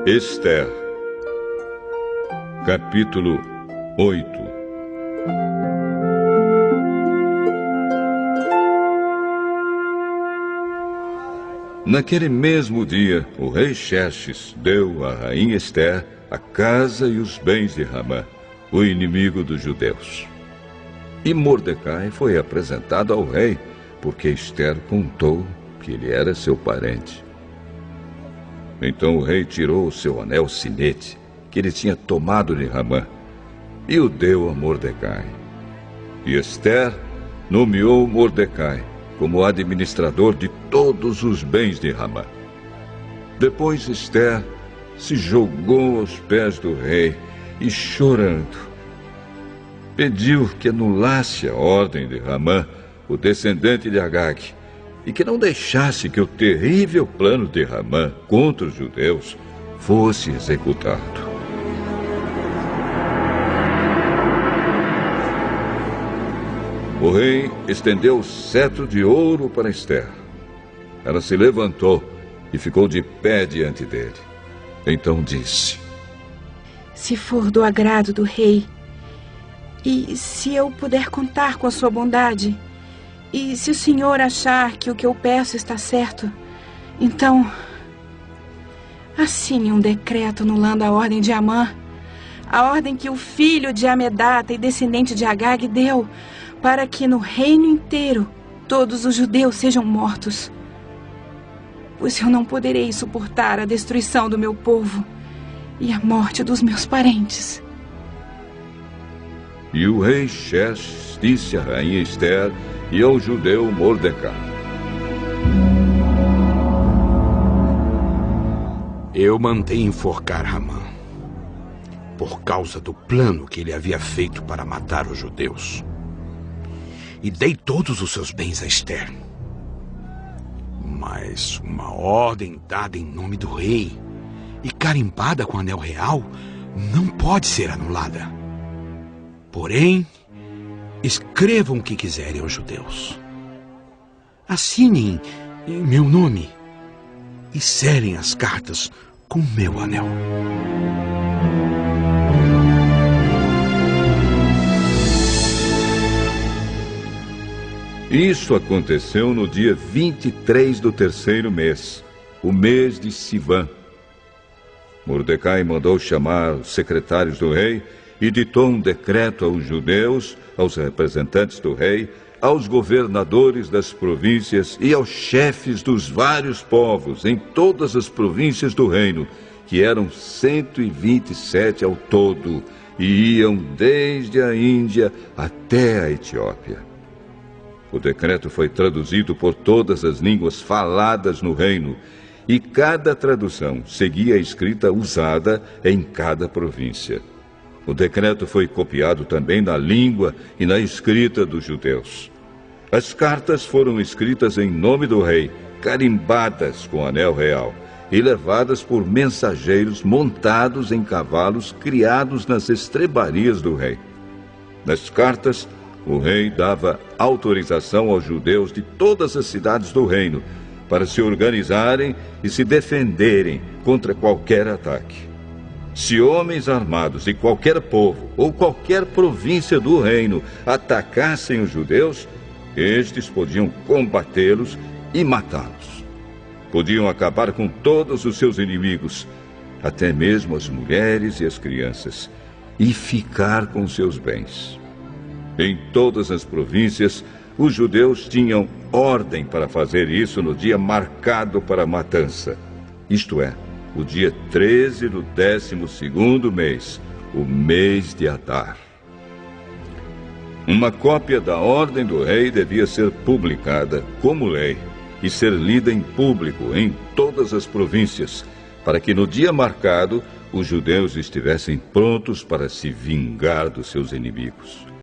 Esther, capítulo 8. Naquele mesmo dia, o rei Xerxes deu à rainha Esther a casa e os bens de Hamã, o inimigo dos judeus. E Mordecai foi apresentado ao rei, porque Esther contou que ele era seu parente. Então o rei tirou o seu anel sinete, que ele tinha tomado de Hamã, e o deu a Mordecai. E Esther nomeou Mordecai como administrador de todos os bens de Hamã. Depois Esther se jogou aos pés do rei e, chorando, pediu que anulasse a ordem de Hamã, o descendente de Agag, e que não deixasse que o terrível plano de Hamã contra os judeus fosse executado. O rei estendeu o cetro de ouro para Esther. Ela se levantou e ficou de pé diante dele. Então disse: Se for do agrado do rei, e se eu puder contar com a sua bondade, e se o senhor achar que o que eu peço está certo, então assine um decreto anulando a ordem de Amã, a ordem que o filho de Amedata e descendente de Agag deu, para que no reino inteiro todos os judeus sejam mortos. Pois eu não poderei suportar a destruição do meu povo e a morte dos meus parentes. E o rei Xerxes disse à rainha Esther e ao judeu Mordecai: Eu mandei enforcar Hamã, por causa do plano que ele havia feito para matar os judeus. E dei todos os seus bens a Esther. Mas uma ordem dada em nome do rei e carimbada com anel real não pode ser anulada. Porém, escrevam o que quiserem aos judeus. Assinem em meu nome e selem as cartas com meu anel. Isso aconteceu no dia 23 do terceiro mês, o mês de Sivan. Mordecai mandou chamar os secretários do rei e ditou um decreto aos judeus, aos representantes do rei, aos governadores das províncias e aos chefes dos vários povos em todas as províncias do reino, que eram 127 ao todo, e iam desde a Índia até a Etiópia. O decreto foi traduzido por todas as línguas faladas no reino, e cada tradução seguia a escrita usada em cada província. O decreto foi copiado também na língua e na escrita dos judeus. As cartas foram escritas em nome do rei, carimbadas com anel real, e levadas por mensageiros montados em cavalos criados nas estrebarias do rei. Nas cartas, o rei dava autorização aos judeus de todas as cidades do reino para se organizarem e se defenderem contra qualquer ataque. Se homens armados de qualquer povo ou qualquer província do reino atacassem os judeus, estes podiam combatê-los e matá-los. Podiam acabar com todos os seus inimigos, até mesmo as mulheres e as crianças, e ficar com seus bens. Em todas as províncias, os judeus tinham ordem para fazer isso no dia marcado para a matança, isto é, o dia 13 do 12º mês, o mês de Adar. Uma cópia da ordem do rei devia ser publicada como lei e ser lida em público em todas as províncias, para que no dia marcado os judeus estivessem prontos para se vingar dos seus inimigos.